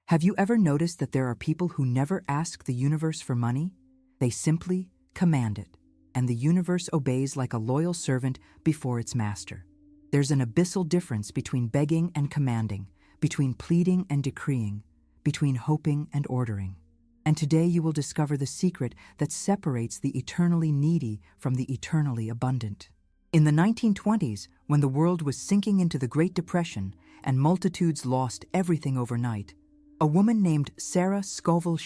Have you ever noticed that there are people who never ask the universe for money? They simply command it, and the universe obeys like a loyal servant before its master. There's an abyssal difference between begging and commanding, between pleading and decreeing, between hoping and ordering. And today you will discover the secret that separates the eternally needy from the eternally abundant. In the 1920s, when the world was sinking into the Great Depression and multitudes lost everything overnight, a woman named Sarah Scovel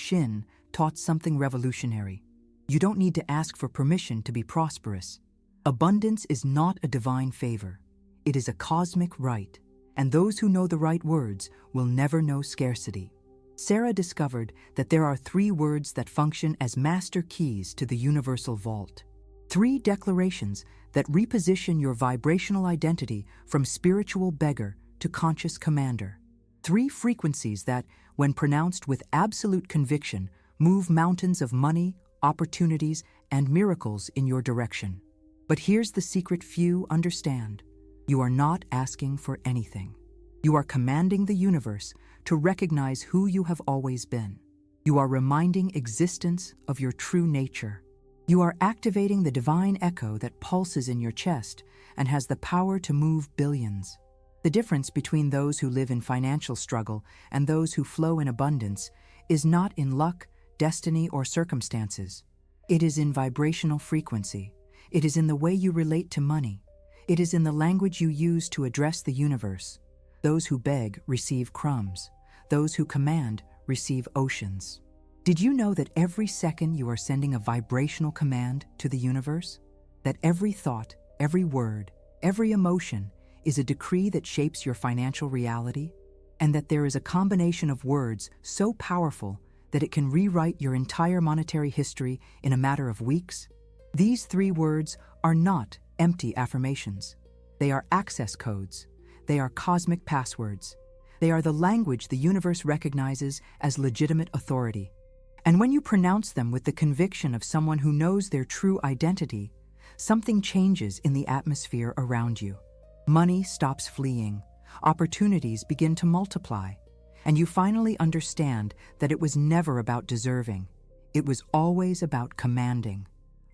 taught something revolutionary. You don't need to ask for permission to be prosperous. Abundance is not a divine favor. It is a cosmic right, and those who know the right words will never know scarcity. Sarah discovered that there are 3 words that function as master keys to the universal vault. 3 declarations that reposition your vibrational identity from spiritual beggar to conscious commander. 3 frequencies that, when pronounced with absolute conviction, move mountains of money, opportunities, and miracles in your direction. But here's the secret few understand. You are not asking for anything. You are commanding the universe to recognize who you have always been. You are reminding existence of your true nature. You are activating the divine echo that pulses in your chest and has the power to move billions. The difference between those who live in financial struggle and those who flow in abundance is not in luck, destiny, or circumstances. It is in vibrational frequency. It is in the way you relate to money. It is in the language you use to address the universe. Those who beg receive crumbs. Those who command receive oceans. Did you know that every second you are sending a vibrational command to the universe? That every thought, every word, every emotion is a decree that shapes your financial reality? And that there is a combination of words so powerful that it can rewrite your entire monetary history in a matter of weeks? These 3 words are not empty affirmations. They are access codes. They are cosmic passwords. They are the language the universe recognizes as legitimate authority. And when you pronounce them with the conviction of someone who knows their true identity, something changes in the atmosphere around you. Money stops fleeing. Opportunities begin to multiply. And you finally understand that it was never about deserving. It was always about commanding.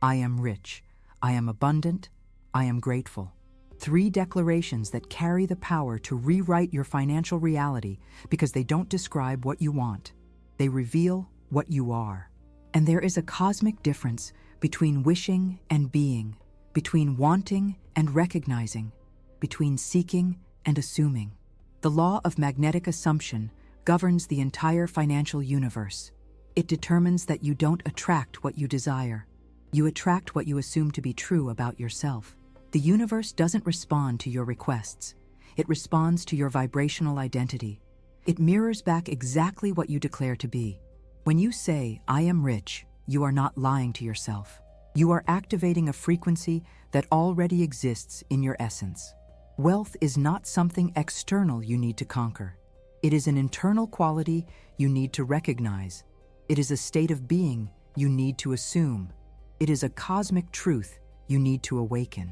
I am rich. I am abundant. I am grateful. 3 declarations that carry the power to rewrite your financial reality because they don't describe what you want. They reveal what you are. And there is a cosmic difference between wishing and being, between wanting and recognizing, between seeking and assuming. The law of magnetic assumption governs the entire financial universe. It determines that you don't attract what you desire. You attract what you assume to be true about yourself. The universe doesn't respond to your requests. It responds to your vibrational identity. It mirrors back exactly what you declare to be. When you say, I am rich, you are not lying to yourself. You are activating a frequency that already exists in your essence. Wealth is not something external you need to conquer. It is an internal quality you need to recognize. It is a state of being you need to assume. It is a cosmic truth you need to awaken.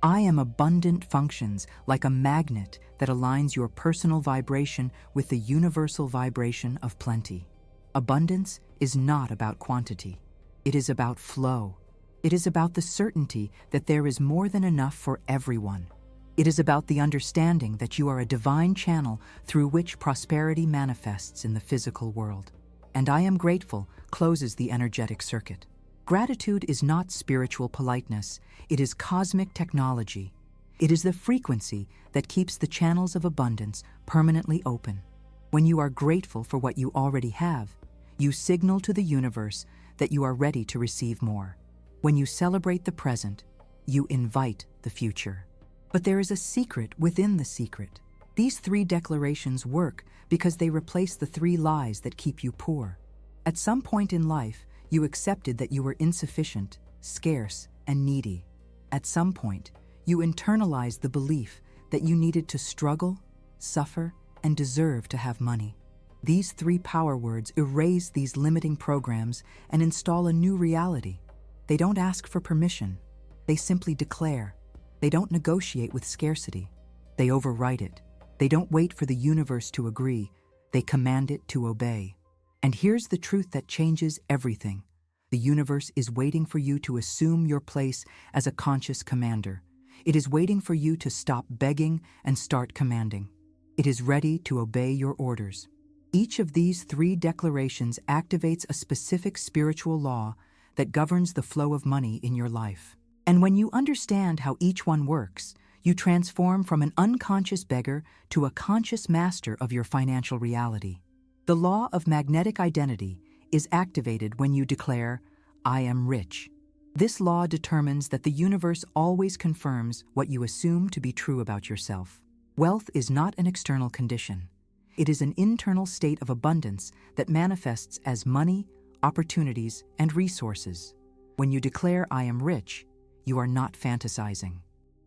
I am abundant functions like a magnet that aligns your personal vibration with the universal vibration of plenty. Abundance is not about quantity. It is about flow. It is about the certainty that there is more than enough for everyone. It is about the understanding that you are a divine channel through which prosperity manifests in the physical world. And I am grateful closes the energetic circuit. Gratitude is not spiritual politeness. It is cosmic technology. It is the frequency that keeps the channels of abundance permanently open. When you are grateful for what you already have, you signal to the universe that you are ready to receive more. When you celebrate the present, you invite the future. But there is a secret within the secret. These 3 declarations work because they replace the 3 lies that keep you poor. At some point in life, you accepted that you were insufficient, scarce, and needy. At some point, you internalized the belief that you needed to struggle, suffer, and deserve to have money. These 3 power words erase these limiting programs and install a new reality. They don't ask for permission. They simply declare. They don't negotiate with scarcity. They overwrite it. They don't wait for the universe to agree. they command it to obey. And here's the truth that changes everything. The universe is waiting for you to assume your place as a conscious commander. It is waiting for you to stop begging and start commanding. It is ready to obey your orders. Each of these 3 declarations activates a specific spiritual law that governs the flow of money in your life. And when you understand how each one works, you transform from an unconscious beggar to a conscious master of your financial reality. The law of magnetic identity is activated when you declare, "I am rich." This law determines that the universe always confirms what you assume to be true about yourself. Wealth is not an external condition. It is an internal state of abundance that manifests as money, opportunities, and resources. When you declare, "I am rich," you are not fantasizing.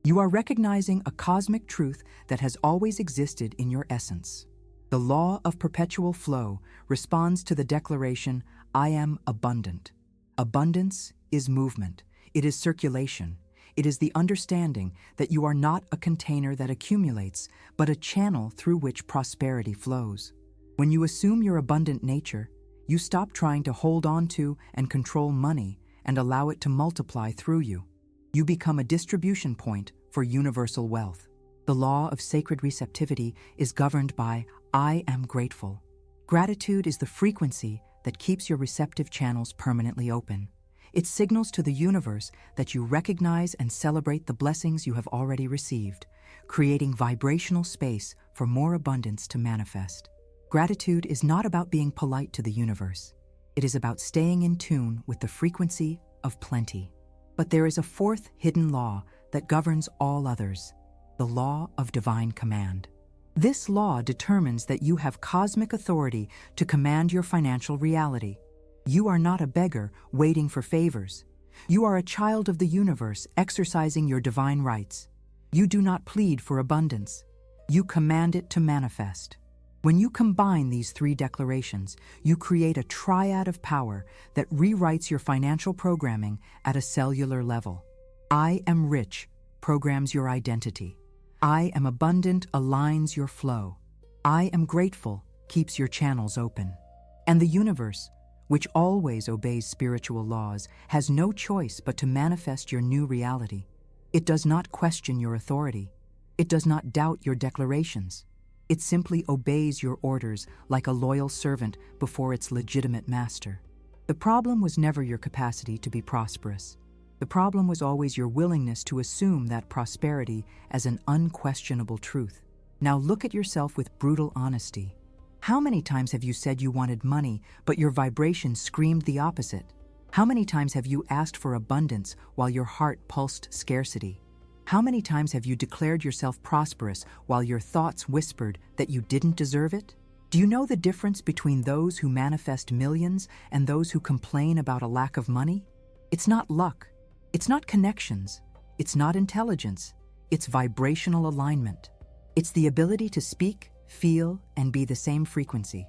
You are recognizing a cosmic truth that has always existed in your essence. The law of perpetual flow responds to the declaration, "I am abundant." Abundance is movement. It is circulation. It is the understanding that you are not a container that accumulates, but a channel through which prosperity flows. When you assume your abundant nature, you stop trying to hold on to and control money and allow it to multiply through you. You become a distribution point for universal wealth. The law of sacred receptivity is governed by "I am grateful." Gratitude is the frequency that keeps your receptive channels permanently open. It signals to the universe that you recognize and celebrate the blessings you have already received, creating vibrational space for more abundance to manifest. Gratitude is not about being polite to the universe. It is about staying in tune with the frequency of plenty. But there is a 4th hidden law that governs all others, the law of divine command. This law determines that you have cosmic authority to command your financial reality. You are not a beggar waiting for favors. You are a child of the universe exercising your divine rights. You do not plead for abundance. You command it to manifest. When you combine these 3 declarations, you create a triad of power that rewrites your financial programming at a cellular level. "I am rich" programs your identity. "I am abundant" aligns your flow. "I am grateful" keeps your channels open. And the universe, which always obeys spiritual laws, has no choice but to manifest your new reality. It does not question your authority. It does not doubt your declarations. It simply obeys your orders like a loyal servant before its legitimate master. The problem was never your capacity to be prosperous. The problem was always your willingness to assume that prosperity as an unquestionable truth. Now look at yourself with brutal honesty. How many times have you said you wanted money, but your vibration screamed the opposite? How many times have you asked for abundance while your heart pulsed scarcity? How many times have you declared yourself prosperous while your thoughts whispered that you didn't deserve it? Do you know the difference between those who manifest millions and those who complain about a lack of money? It's not luck. It's not connections. It's not intelligence. It's vibrational alignment. It's the ability to speak, feel, and be the same frequency.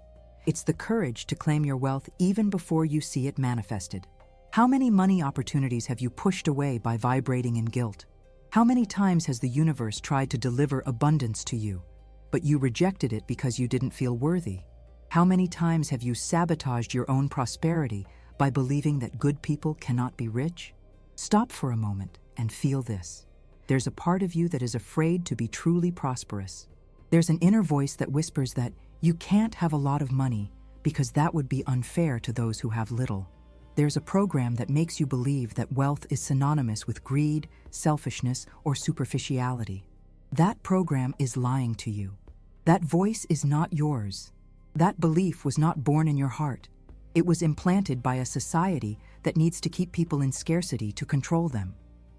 It's the courage to claim your wealth even before you see it manifested. How many money opportunities have you pushed away by vibrating in guilt? How many times has the universe tried to deliver abundance to you, but you rejected it because you didn't feel worthy? How many times have you sabotaged your own prosperity by believing that good people cannot be rich? Stop for a moment and feel this. There's a part of you that is afraid to be truly prosperous. There's an inner voice that whispers that you can't have a lot of money because that would be unfair to those who have little. There's a program that makes you believe that wealth is synonymous with greed, selfishness, or superficiality. That program is lying to you. That voice is not yours. That belief was not born in your heart. It was implanted by a society that needs to keep people in scarcity to control them.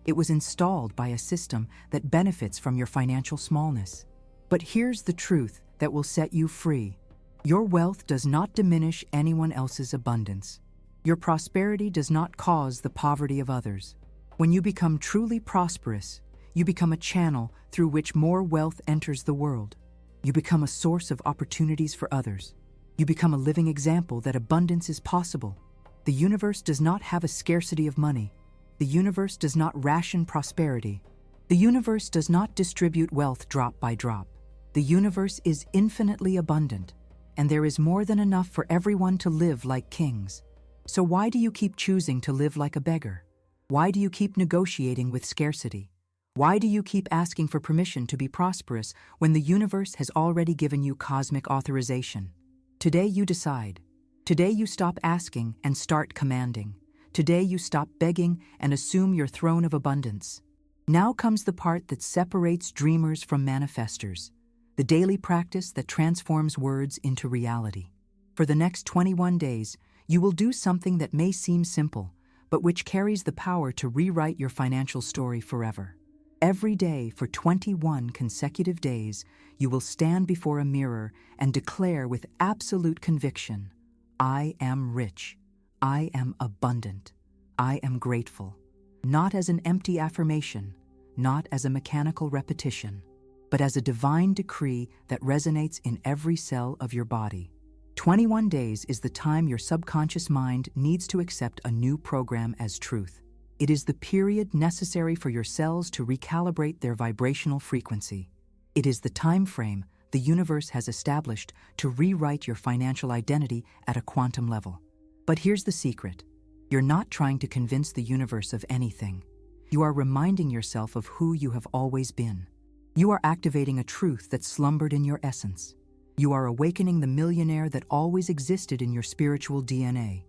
It was installed by a system that benefits from your financial smallness. But here's the truth that will set you free. Your wealth does not diminish anyone else's abundance. Your prosperity does not cause the poverty of others. When you become truly prosperous, you become a channel through which more wealth enters the world. You become a source of opportunities for others. You become a living example that abundance is possible. The universe does not have a scarcity of money. The universe does not ration prosperity. The universe does not distribute wealth drop by drop. The universe is infinitely abundant, and there is more than enough for everyone to live like kings. So why do you keep choosing to live like a beggar? Why do you keep negotiating with scarcity? Why do you keep asking for permission to be prosperous when the universe has already given you cosmic authorization? Today you decide. Today you stop asking and start commanding. Today you stop begging and assume your throne of abundance. Now comes the part that separates dreamers from manifestors, the daily practice that transforms words into reality. For the next 21 days, you will do something that may seem simple, but which carries the power to rewrite your financial story forever. Every day for 21 consecutive days, you will stand before a mirror and declare with absolute conviction, I am rich, I am abundant, I am grateful. Not as an empty affirmation, not as a mechanical repetition, but as a divine decree that resonates in every cell of your body. 21 days is the time your subconscious mind needs to accept a new program as truth. It is the period necessary for your cells to recalibrate their vibrational frequency. It is the time frame the universe has established to rewrite your financial identity at a quantum level. But here's the secret. You're not trying to convince the universe of anything. You are reminding yourself of who you have always been. You are activating a truth that slumbered in your essence. You are awakening the millionaire that always existed in your spiritual DNA.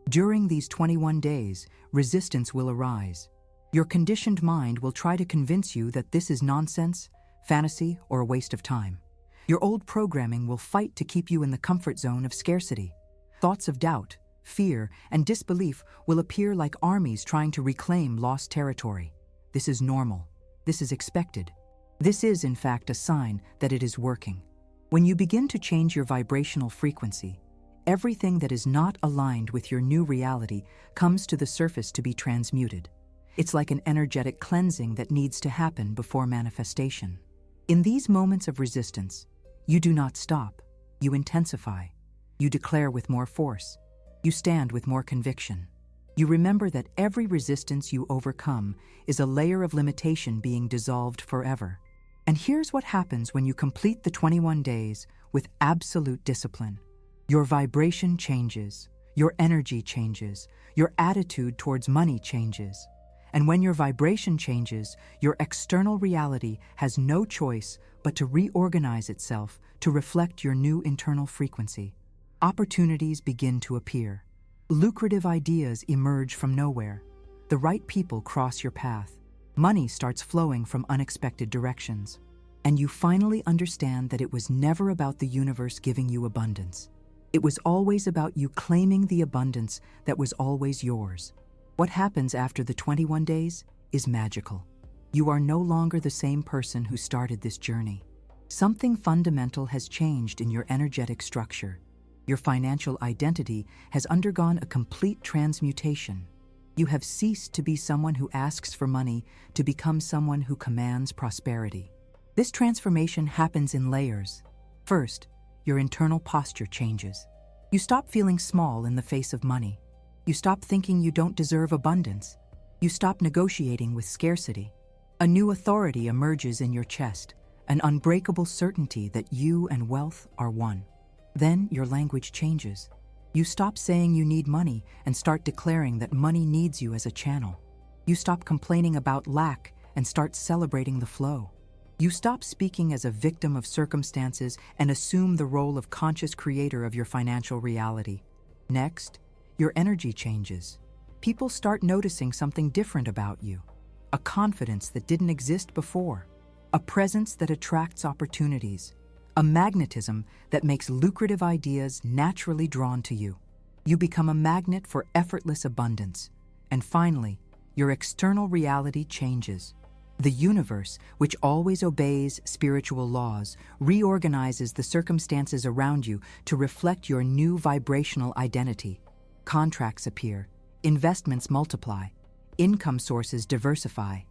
During these 21 days, resistance will arise. Your conditioned mind will try to convince you that this is nonsense, fantasy, or a waste of time. Your old programming will fight to keep you in the comfort zone of scarcity. Thoughts of doubt, fear, and disbelief will appear like armies trying to reclaim lost territory. This is normal. This is expected. This is, in fact, a sign that it is working. When you begin to change your vibrational frequency, everything that is not aligned with your new reality comes to the surface to be transmuted. It's like an energetic cleansing that needs to happen before manifestation. In these moments of resistance, you do not stop. You intensify. You declare with more force. You stand with more conviction. You remember that every resistance you overcome is a layer of limitation being dissolved forever. And here's what happens when you complete the 21 days with absolute discipline. Your vibration changes, your energy changes, your attitude towards money changes. And when your vibration changes, your external reality has no choice but to reorganize itself to reflect your new internal frequency. Opportunities begin to appear. Lucrative ideas emerge from nowhere. The right people cross your path. Money starts flowing from unexpected directions. And you finally understand that it was never about the universe giving you abundance. It was always about you claiming the abundance that was always yours. What happens after the 21 days is magical. You are no longer the same person who started this journey. Something fundamental has changed in your energetic structure. Your financial identity has undergone a complete transmutation. You have ceased to be someone who asks for money to become someone who commands prosperity. This transformation happens in layers. First, your internal posture changes. You stop feeling small in the face of money. You stop thinking you don't deserve abundance. You stop negotiating with scarcity. A new authority emerges in your chest, an unbreakable certainty that you and wealth are one. Then your language changes. You stop saying you need money and start declaring that money needs you as a channel. You stop complaining about lack and start celebrating the flow. You stop speaking as a victim of circumstances and assume the role of conscious creator of your financial reality. Next, your energy changes. People start noticing something different about you. A confidence that didn't exist before. A presence that attracts opportunities. A magnetism that makes lucrative ideas naturally drawn to you. You become a magnet for effortless abundance. And finally, your external reality changes. The universe, which always obeys spiritual laws, reorganizes the circumstances around you to reflect your new vibrational identity. Contracts appear, investments multiply, income sources diversify,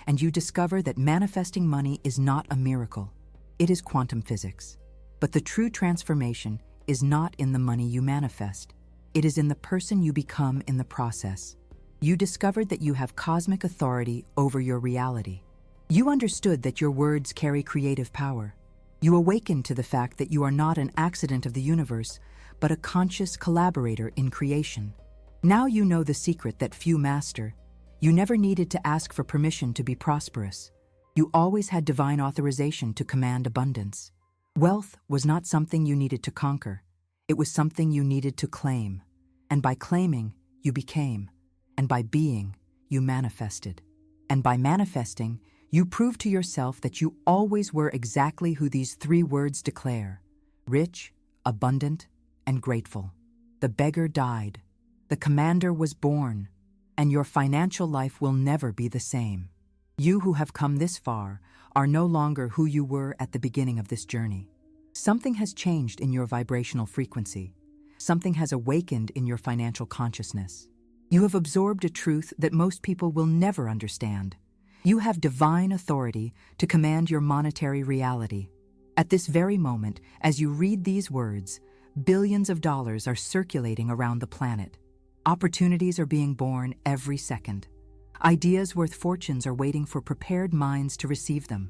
and you discover that manifesting money is not a miracle. It is quantum physics. But the true transformation is not in the money you manifest. It is in the person you become in the process. You discovered that you have cosmic authority over your reality. You understood that your words carry creative power. You awaken to the fact that you are not an accident of the universe, but a conscious collaborator in creation. Now you know the secret that few master. You never needed to ask for permission to be prosperous. You always had divine authorization to command abundance. Wealth was not something you needed to conquer. It was something you needed to claim. And by claiming, you became. And by being, you manifested. And by manifesting, you proved to yourself that you always were exactly who these three words declare: rich, abundant, and grateful. The beggar died. The commander was born. And your financial life will never be the same. You who have come this far are no longer who you were at the beginning of this journey. Something has changed in your vibrational frequency. Something has awakened in your financial consciousness. You have absorbed a truth that most people will never understand. You have divine authority to command your monetary reality. At this very moment, as you read these words, billions of dollars are circulating around the planet. Opportunities are being born every second. Ideas worth fortunes are waiting for prepared minds to receive them.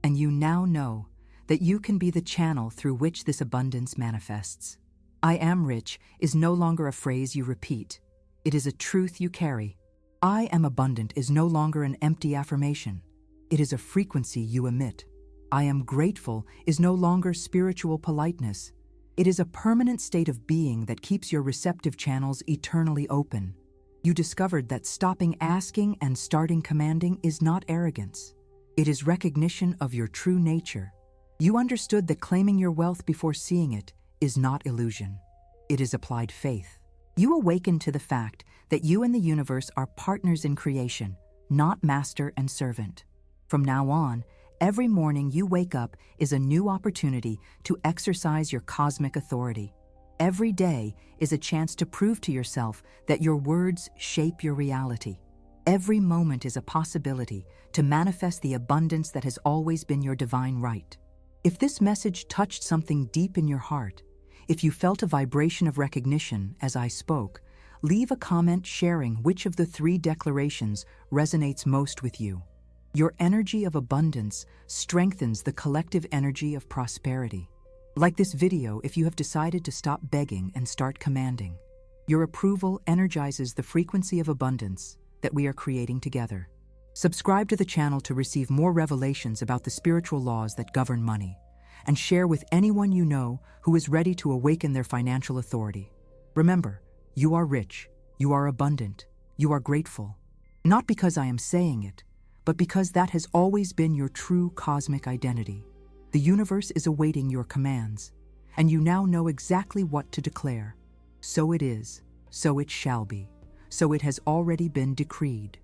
And you now know that you can be the channel through which this abundance manifests. I am rich is no longer a phrase you repeat. It is a truth you carry. I am abundant is no longer an empty affirmation. It is a frequency you emit. I am grateful is no longer spiritual politeness. It is a permanent state of being that keeps your receptive channels eternally open. You discovered that stopping asking and starting commanding is not arrogance. It is recognition of your true nature. You understood that claiming your wealth before seeing it is not illusion. It is applied faith. You awakened to the fact that you and the universe are partners in creation, not master and servant. From now on, every morning you wake up is a new opportunity to exercise your cosmic authority. Every day is a chance to prove to yourself that your words shape your reality. Every moment is a possibility to manifest the abundance that has always been your divine right. If this message touched something deep in your heart, if you felt a vibration of recognition as I spoke, leave a comment sharing which of the three declarations resonates most with you. Your energy of abundance strengthens the collective energy of prosperity. Like this video, if you have decided to stop begging and start commanding, your approval energizes the frequency of abundance that we are creating together. Subscribe to the channel to receive more revelations about the spiritual laws that govern money, and share with anyone you know who is ready to awaken their financial authority. Remember, you are rich, you are abundant, you are grateful. Not because I am saying it, but because that has always been your true cosmic identity. The universe is awaiting your commands, and you now know exactly what to declare. So it is, so it shall be, so it has already been decreed.